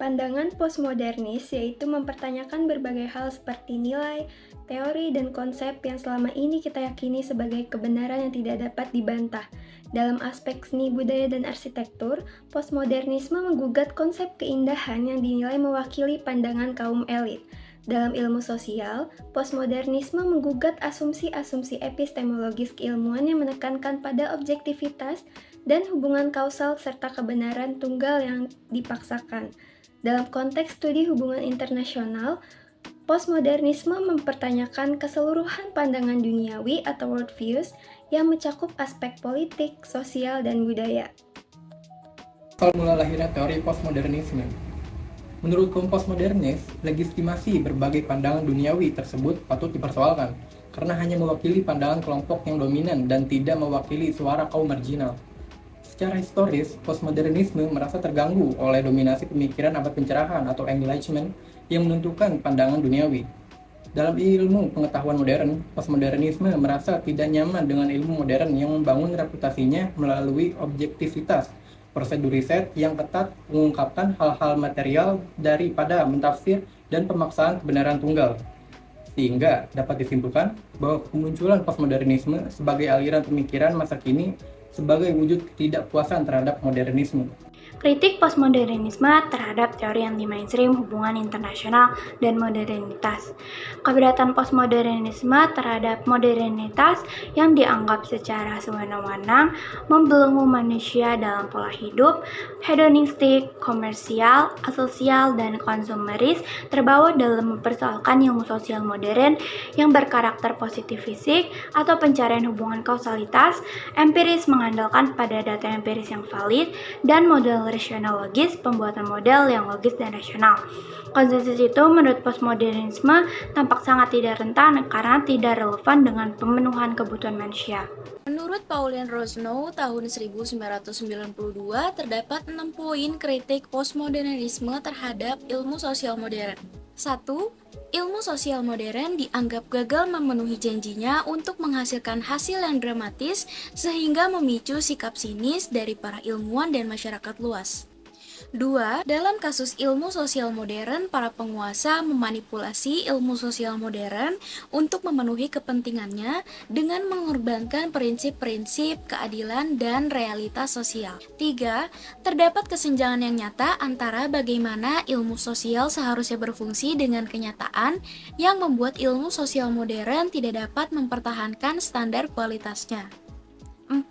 Pandangan postmodernis yaitu mempertanyakan berbagai hal seperti nilai, teori, dan konsep yang selama ini kita yakini sebagai kebenaran yang tidak dapat dibantah. Dalam aspek seni, budaya, dan arsitektur, postmodernisme menggugat konsep keindahan yang dinilai mewakili pandangan kaum elit. Dalam ilmu sosial, postmodernisme menggugat asumsi-asumsi epistemologis keilmuan yang menekankan pada objektivitas dan hubungan kausal serta kebenaran tunggal yang dipaksakan. Dalam konteks studi hubungan internasional, postmodernisme mempertanyakan keseluruhan pandangan duniawi atau worldviews yang mencakup aspek politik, sosial, dan budaya. Awal mula lahirnya teori postmodernisme. Menurut kaum postmodernis, legitimasi berbagai pandangan duniawi tersebut patut dipersoalkan karena hanya mewakili pandangan kelompok yang dominan dan tidak mewakili suara kaum marginal. Secara historis, postmodernisme merasa terganggu oleh dominasi pemikiran abad pencerahan atau Enlightenment yang menentukan pandangan duniawi. Dalam ilmu pengetahuan modern, postmodernisme merasa tidak nyaman dengan ilmu modern yang membangun reputasinya melalui objektivitas, prosedur riset yang ketat mengungkapkan hal-hal material daripada mentafsir dan pemaksaan kebenaran tunggal. Sehingga dapat disimpulkan bahwa kemunculan postmodernisme sebagai aliran pemikiran masa kini sebagai wujud ketidakpuasan terhadap modernisme. Kritik postmodernisme terhadap teori anti mainstream hubungan internasional dan modernitas. Keberatan postmodernisme terhadap modernitas yang dianggap secara sewenang-wenang membelenggu manusia dalam pola hidup hedonistik, komersial, asosial, dan konsumeris terbawa dalam mempersoalkan ilmu sosial modern yang berkarakter positif fisik atau pencarian hubungan kausalitas, empiris mengandalkan pada data empiris yang valid, dan model rasional logis, pembuatan model yang logis dan rasional. Konsensus itu menurut postmodernisme tampak sangat tidak rentan karena tidak relevan dengan pemenuhan kebutuhan manusia. Menurut Pauline Rosnow tahun 1992 terdapat 6 poin kritik postmodernisme terhadap ilmu sosial modern. 1. Ilmu sosial modern dianggap gagal memenuhi janjinya untuk menghasilkan hasil yang dramatis sehingga memicu sikap sinis dari para ilmuwan dan masyarakat luas. 2. Dalam kasus ilmu sosial modern, para penguasa memanipulasi ilmu sosial modern untuk memenuhi kepentingannya dengan mengorbankan prinsip-prinsip keadilan dan realitas sosial. 3. Terdapat kesenjangan yang nyata antara bagaimana ilmu sosial seharusnya berfungsi dengan kenyataan yang membuat ilmu sosial modern tidak dapat mempertahankan standar kualitasnya. 4.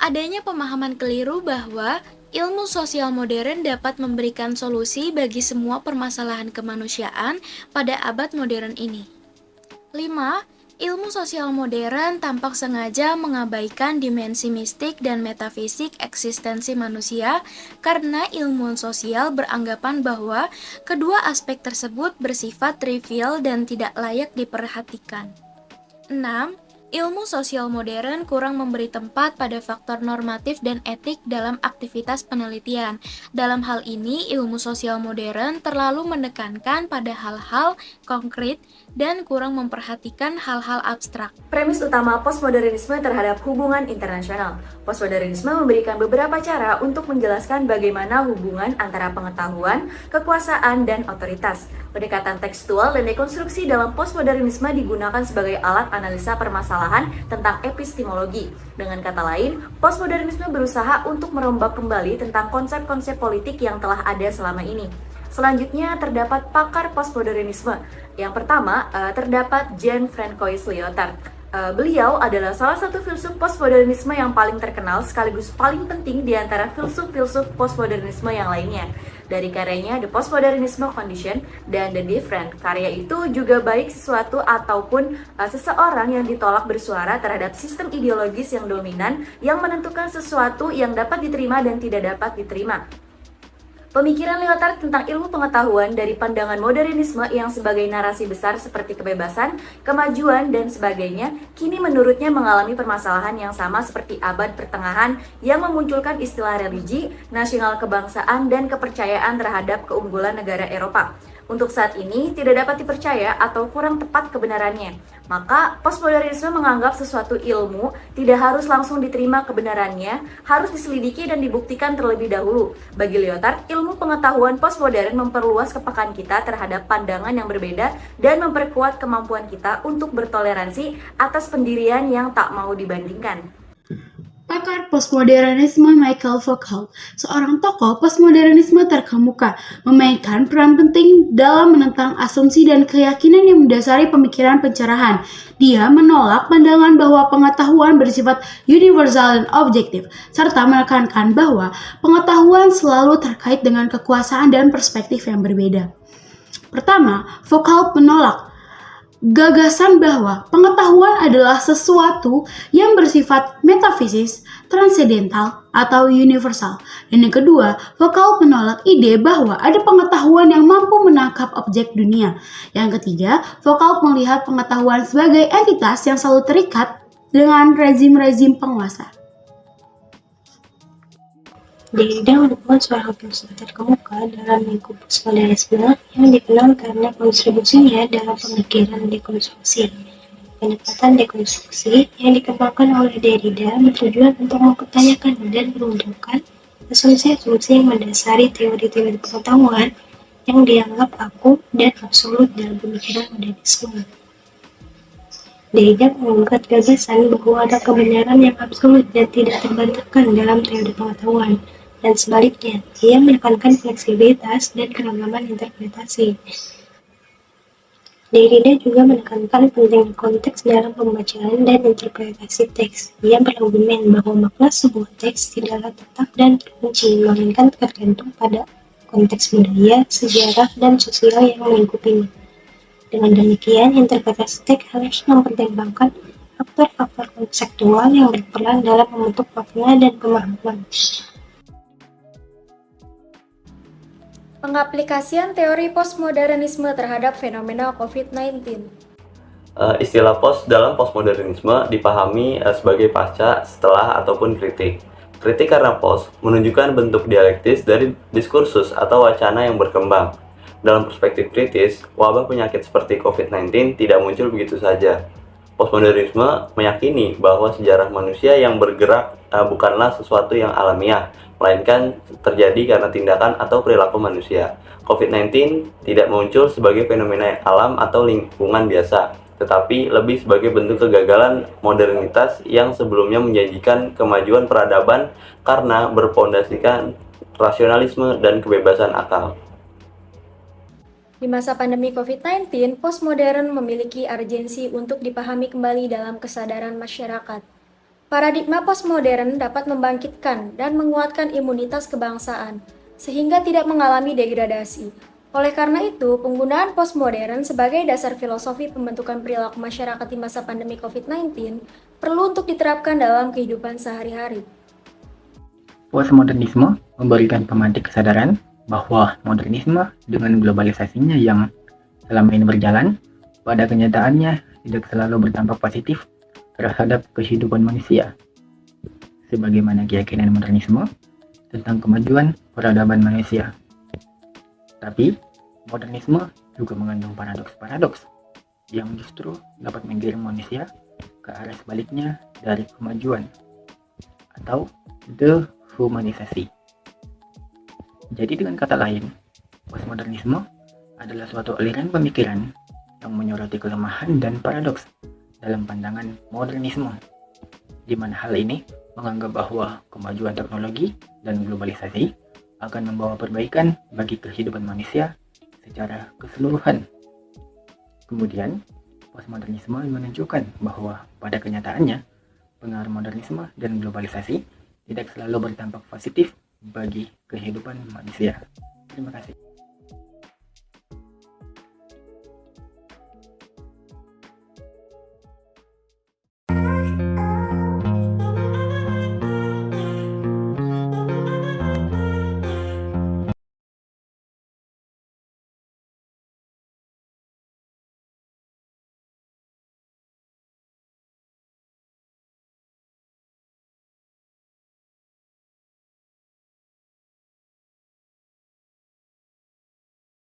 Adanya pemahaman keliru bahwa ilmu sosial modern dapat memberikan solusi bagi semua permasalahan kemanusiaan pada abad modern ini. 5. Ilmu sosial modern tampak sengaja mengabaikan dimensi mistik dan metafisik eksistensi manusia karena ilmuwan sosial beranggapan bahwa kedua aspek tersebut bersifat trivial dan tidak layak diperhatikan. 6. Ilmu sosial modern kurang memberi tempat pada faktor normatif dan etik dalam aktivitas penelitian. Dalam hal ini, ilmu sosial modern terlalu menekankan pada hal-hal konkret dan kurang memperhatikan hal-hal abstrak. Premis utama postmodernisme terhadap hubungan internasional. Postmodernisme memberikan beberapa cara untuk menjelaskan bagaimana hubungan antara pengetahuan, kekuasaan, dan otoritas. Pendekatan tekstual dan dekonstruksi dalam postmodernisme digunakan sebagai alat analisa permasalahan tentang epistemologi. Dengan kata lain, postmodernisme berusaha untuk merombak kembali tentang konsep-konsep politik yang telah ada selama ini. Selanjutnya terdapat pakar postmodernisme. Yang pertama, terdapat Jean-François Lyotard. Beliau adalah salah satu filsuf postmodernisme yang paling terkenal sekaligus paling penting di antara filsuf-filsuf postmodernisme yang lainnya. Dari karyanya The Postmodernism Condition dan The Different, karya itu juga baik sesuatu ataupun seseorang yang ditolak bersuara terhadap sistem ideologis yang dominan yang menentukan sesuatu yang dapat diterima dan tidak dapat diterima. Pemikiran Lyotard tentang ilmu pengetahuan dari pandangan modernisme yang sebagai narasi besar seperti kebebasan, kemajuan, dan sebagainya, kini menurutnya mengalami permasalahan yang sama seperti abad pertengahan yang memunculkan istilah religi, nasional kebangsaan, dan kepercayaan terhadap keunggulan negara Eropa. untuk saat ini tidak dapat dipercaya atau kurang tepat kebenarannya. Maka, postmodernisme menganggap sesuatu ilmu tidak harus langsung diterima kebenarannya, harus diselidiki dan dibuktikan terlebih dahulu. Bagi Lyotard, ilmu pengetahuan postmodern memperluas kepekaan kita terhadap pandangan yang berbeda dan memperkuat kemampuan kita untuk bertoleransi atas pendirian yang tak mau dibandingkan. Pakar postmodernisme Michael Foucault, seorang tokoh postmodernisme terkemuka, memainkan peran penting dalam menentang asumsi dan keyakinan yang mendasari pemikiran pencerahan. Dia menolak pandangan bahwa pengetahuan bersifat universal dan objektif, serta menekankan bahwa pengetahuan selalu terkait dengan kekuasaan dan perspektif yang berbeda. Pertama, Foucault menolak gagasan bahwa pengetahuan adalah sesuatu yang bersifat metafisis, transendental, atau universal. Dan yang kedua, Foucault menolak ide bahwa ada pengetahuan yang mampu menangkap objek dunia. Yang ketiga, Foucault melihat pengetahuan sebagai entitas yang selalu terikat dengan rezim-rezim penguasa. Derrida merupakan seorang filsuf terkemuka dalam lingkup postmodernisme yang dikenal karena kontribusinya dalam pemikiran dekonstruksi. Pendekatan dekonstruksi yang dikembangkan oleh Derrida bertujuan untuk mempertanyakan dan meruntuhkan asumsi-asumsi yang mendasari teori-teori pengetahuan yang dianggap aku dan absolut dalam pemikiran modernisme. Derrida mengangkat gagasan bahwa ada kebenaran yang absolut dan tidak terbantahkan dalam teori pengetahuan, dan sebaliknya, ia menekankan fleksibilitas dan keragaman interpretasi. Derrida juga menekankan pentingnya konteks dalam pembacaan dan interpretasi teks. Ia berargumen bahwa makna sebuah teks tidaklah tetap dan terkunci, melainkan tergantung pada konteks budaya, sejarah, dan sosial yang melingkupinya. Dengan demikian, interpretasi teks harus mempertimbangkan faktor-faktor konseptual yang berperan dalam membentuk makna dan pemahaman. Pengaplikasian teori postmodernisme terhadap fenomena COVID-19. Istilah post dalam postmodernisme dipahami sebagai pasca, setelah, ataupun kritik. Kritik karena post menunjukkan bentuk dialektis dari diskursus atau wacana yang berkembang. Dalam perspektif kritis, wabah penyakit seperti COVID-19 tidak muncul begitu saja. Postmodernisme meyakini bahwa sejarah manusia yang bergerak bukanlah sesuatu yang alamiah, melainkan terjadi karena tindakan atau perilaku manusia. COVID-19 tidak muncul sebagai fenomena alam atau lingkungan biasa, tetapi lebih sebagai bentuk kegagalan modernitas yang sebelumnya menjanjikan kemajuan peradaban karena berpondasikan rasionalisme dan kebebasan akal. Di masa pandemi COVID-19, postmodern memiliki urgensi untuk dipahami kembali dalam kesadaran masyarakat. Paradigma postmodern dapat membangkitkan dan menguatkan imunitas kebangsaan, sehingga tidak mengalami degradasi. Oleh karena itu, penggunaan postmodern sebagai dasar filosofi pembentukan perilaku masyarakat di masa pandemi COVID-19 perlu untuk diterapkan dalam kehidupan sehari-hari. Postmodernisme memberikan pemantik kesadaran bahwa modernisme dengan globalisasinya yang selama ini berjalan, pada kenyataannya tidak selalu berdampak positif terhadap kehidupan manusia. Sebagaimana keyakinan modernisme tentang kemajuan peradaban manusia. Tapi, modernisme juga mengandung paradoks-paradoks yang justru dapat menggiring manusia ke arah sebaliknya dari kemajuan atau dehumanisasi. Jadi dengan kata lain, postmodernisme adalah suatu aliran pemikiran yang menyoroti kelemahan dan paradoks dalam pandangan modernisme, di mana hal ini menganggap bahwa kemajuan teknologi dan globalisasi akan membawa perbaikan bagi kehidupan manusia secara keseluruhan. Kemudian, postmodernisme menunjukkan bahwa pada kenyataannya, pengaruh modernisme dan globalisasi tidak selalu berdampak positif bagi kehidupan manusia. Terima kasih.